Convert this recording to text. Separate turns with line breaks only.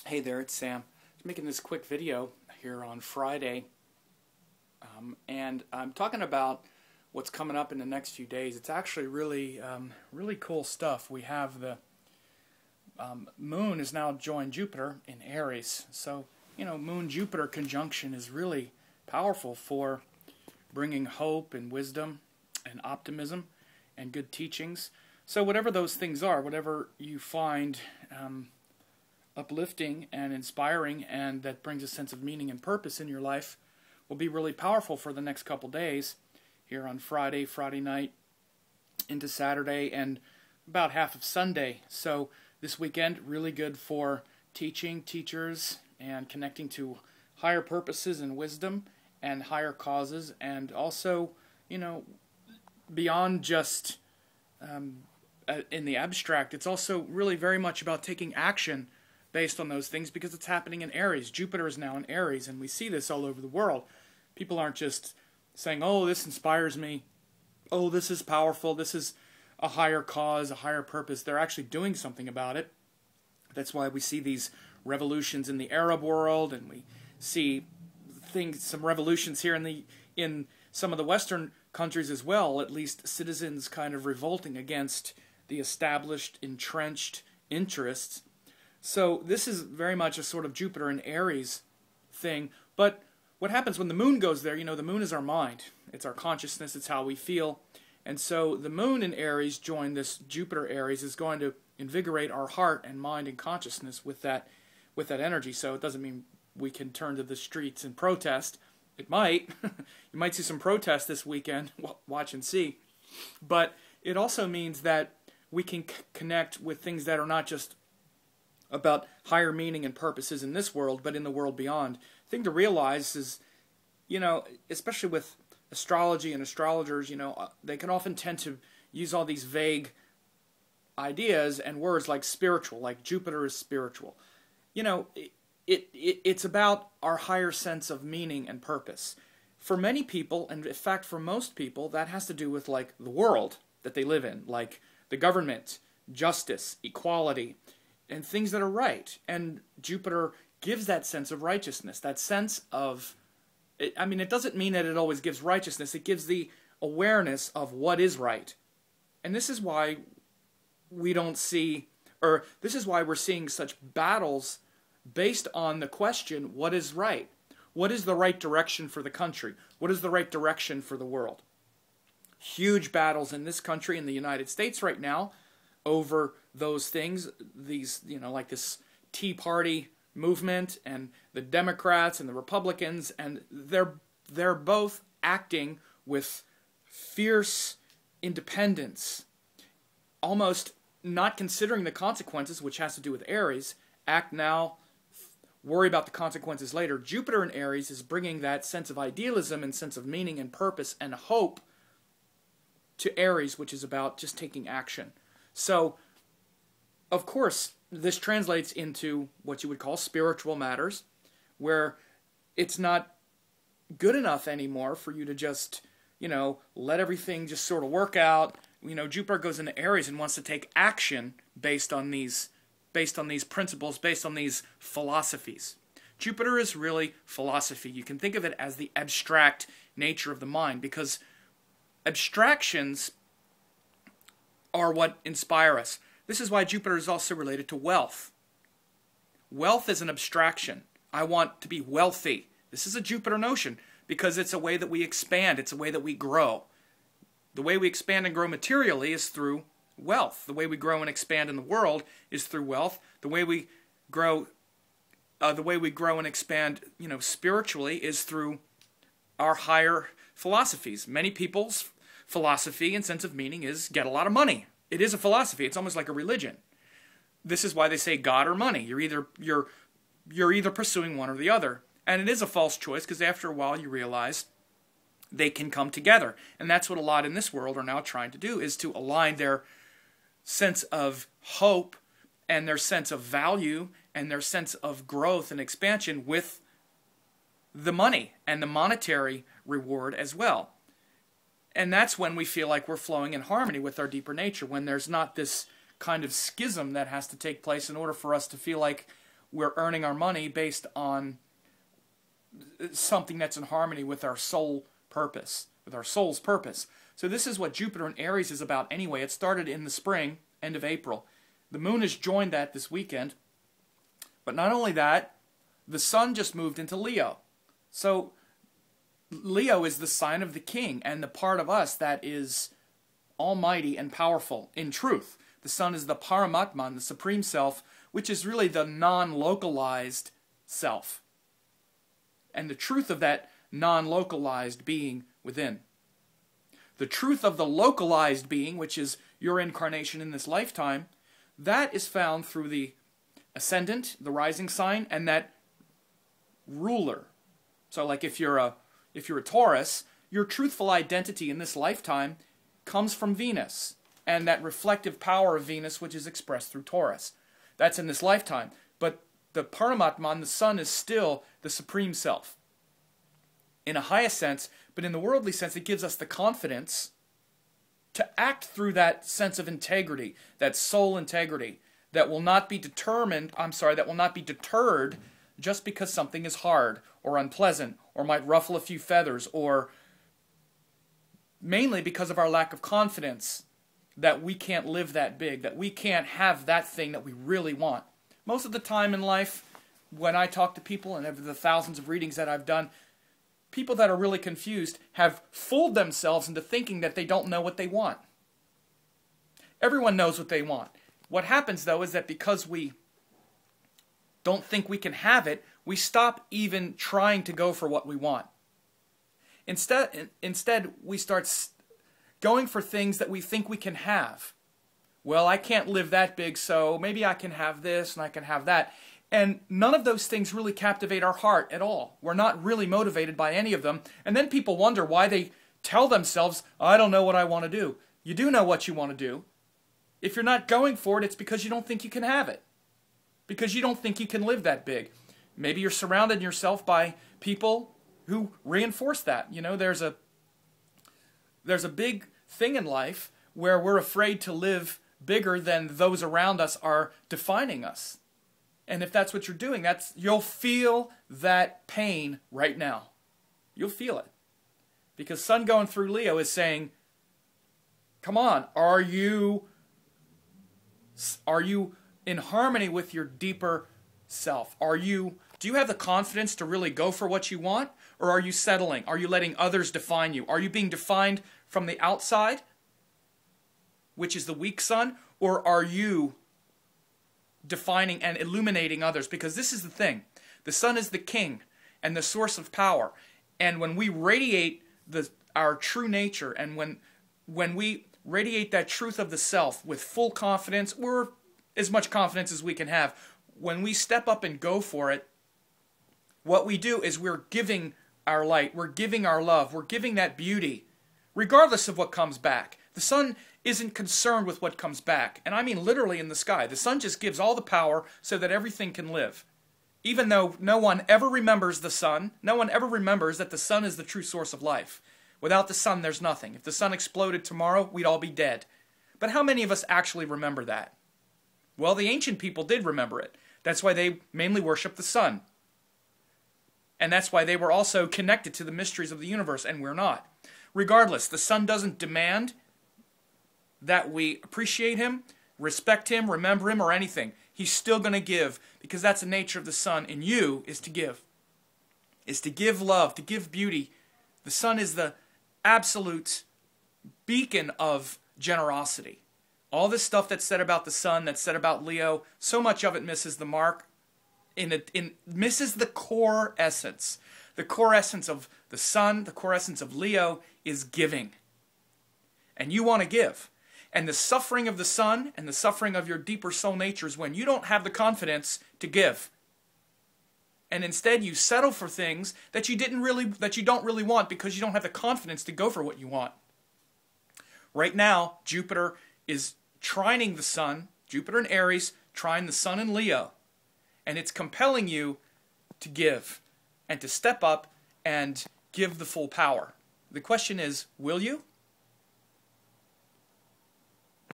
Hey there, it's Sam. I'm making this quick video here on Friday, and I'm talking about what's coming up in the next few days. It's actually really cool stuff. We have the Moon has now joined Jupiter in Aries, so Moon-Jupiter conjunction is really powerful for bringing hope and wisdom and optimism and good teachings. So whatever those things are, whatever you find uplifting and inspiring and that brings a sense of meaning and purpose in your life will be really powerful for the next couple days here on Friday night into Saturday and about half of Sunday. So this weekend really good for teaching, teachers, and connecting to higher purposes and wisdom and higher causes, and also beyond just in the abstract, it's also really very much about taking action based on those things, because it's happening in Aries. Jupiter is now in Aries, and we see this all over the world. People aren't just saying, oh, this inspires me, oh, this is powerful, this is a higher cause, a higher purpose. They're actually doing something about it. That's why we see these revolutions in the Arab world, and we see some revolutions here in some of the Western countries as well, at least citizens kind of revolting against the established, entrenched interests. So this is very much a sort of Jupiter and Aries thing. But what happens when the moon goes there, the moon is our mind. It's our consciousness. It's how we feel. And so the moon in Aries joined this Jupiter Aries is going to invigorate our heart and mind and consciousness with that energy. So it doesn't mean we can turn to the streets and protest. It might. You might see some protests this weekend. Watch and see. But it also means that we can connect with things that are not just about higher meaning and purposes in this world, but in the world beyond. The thing to realize is, especially with astrology and astrologers, they can often tend to use all these vague ideas and words like spiritual, like Jupiter is spiritual. It's about our higher sense of meaning and purpose. For many people, and in fact for most people, that has to do with like the world that they live in, like the government, justice, equality, and things that are right. And Jupiter gives that sense of righteousness, that sense of, it doesn't mean that it always gives righteousness, it gives the awareness of what is right. And this is why this is why we're seeing such battles based on the question, what is right? What is the right direction for the country? What is the right direction for the world? Huge battles in this country, in the United States right now, over those things, like this Tea Party movement and the Democrats and the Republicans, and they're both acting with fierce independence, almost not considering the consequences, which has to do with Aries. Act now, worry about the consequences later. Jupiter in Aries is bringing that sense of idealism and sense of meaning and purpose and hope to Aries, which is about just taking action. So, of course, this translates into what you would call spiritual matters, where it's not good enough anymore for you to just, let everything just sort of work out. Jupiter goes into Aries and wants to take action based on these principles, based on these philosophies. Jupiter is really philosophy. You can think of it as the abstract nature of the mind, because abstractions are what inspire us. This is why Jupiter is also related to wealth. Wealth is an abstraction. I want to be wealthy. This is a Jupiter notion, because it's a way that we expand. It's a way that we grow. The way we expand and grow materially is through wealth. The way we grow and expand in the world is through wealth. The way we grow and expand, spiritually is through our higher philosophies. Many people's philosophy and sense of meaning is get a lot of money. It is a philosophy. It's almost like a religion. This is why they say God or money. You're either pursuing one or the other. And it is a false choice, because after a while you realize they can come together. And that's what a lot in this world are now trying to do, is to align their sense of hope and their sense of value and their sense of growth and expansion with the money and the monetary reward as well. And that's when we feel like we're flowing in harmony with our deeper nature, when there's not this kind of schism that has to take place in order for us to feel like we're earning our money based on something that's in harmony with our soul purpose, with our soul's purpose. So this is what Jupiter in Aries is about anyway. It started in the spring, end of April. The moon has joined that this weekend. But not only that, the sun just moved into Leo. So Leo is the sign of the king and the part of us that is almighty and powerful in truth. The sun is the Paramatman, the supreme self, which is really the non-localized self. And the truth of that non-localized being within. The truth of the localized being, which is your incarnation in this lifetime, that is found through the ascendant, the rising sign, and that ruler. So like if you're a Taurus, your truthful identity in this lifetime comes from Venus, and that reflective power of Venus, which is expressed through Taurus. That's in this lifetime. But the Paramatman, the sun, is still the supreme self. In a highest sense, but in the worldly sense, it gives us the confidence to act through that sense of integrity, that soul integrity, that will not be that will not be deterred just because something is hard or unpleasant or might ruffle a few feathers, or mainly because of our lack of confidence that we can't live that big, that we can't have that thing that we really want. Most of the time in life, when I talk to people, and over the thousands of readings that I've done, people that are really confused have fooled themselves into thinking that they don't know what they want. Everyone knows what they want. What happens, though, is that because we don't think we can have it, we stop even trying to go for what we want. Instead, we start going for things that we think we can have. Well, I can't live that big, so maybe I can have this and I can have that. And none of those things really captivate our heart at all. We're not really motivated by any of them. And then people wonder why they tell themselves, I don't know what I want to do. You do know what you want to do. If you're not going for it, it's because you don't think you can have it. Because you don't think you can live that big. Maybe you're surrounded yourself by people who reinforce that. You know, there's a big thing in life where we're afraid to live bigger than those around us are defining us. And if that's what you're doing, you'll feel that pain right now. You'll feel it. Because Sun going through Leo is saying, come on, are you in harmony with your deeper self? Do you have the confidence to really go for what you want? Or are you settling? Are you letting others define you? Are you being defined from the outside, which is the weak sun? Or are you defining and illuminating others? Because this is the thing. The sun is the king and the source of power. And when we radiate our true nature, and when we radiate that truth of the self with full confidence, or as much confidence as we can have, when we step up and go for it, what we do is we're giving our light, we're giving our love, we're giving that beauty, regardless of what comes back. The sun isn't concerned with what comes back. And I mean literally in the sky. The sun just gives all the power so that everything can live. Even though no one ever remembers the sun, no one ever remembers that the sun is the true source of life. Without the sun, there's nothing. If the sun exploded tomorrow, we'd all be dead. But how many of us actually remember that? Well, the ancient people did remember it. That's why they mainly worship the sun. And that's why they were also connected to the mysteries of the universe, and we're not. Regardless, the sun doesn't demand that we appreciate him, respect him, remember him, or anything. He's still going to give, because that's the nature of the sun. And you is to give. Is to give love, to give beauty. The sun is the absolute beacon of generosity. All this stuff that's said about the sun, that's said about Leo, so much of it misses the mark. Misses the core essence. The core essence of the sun, the core essence of Leo is giving. And you want to give. And the suffering of the sun and the suffering of your deeper soul nature is when you don't have the confidence to give. And instead you settle for things that you don't really want because you don't have the confidence to go for what you want. Right now, Jupiter is trining the sun, Jupiter in Aries, trine the sun in Leo. And it's compelling you to give and to step up and give the full power. The question is, will you?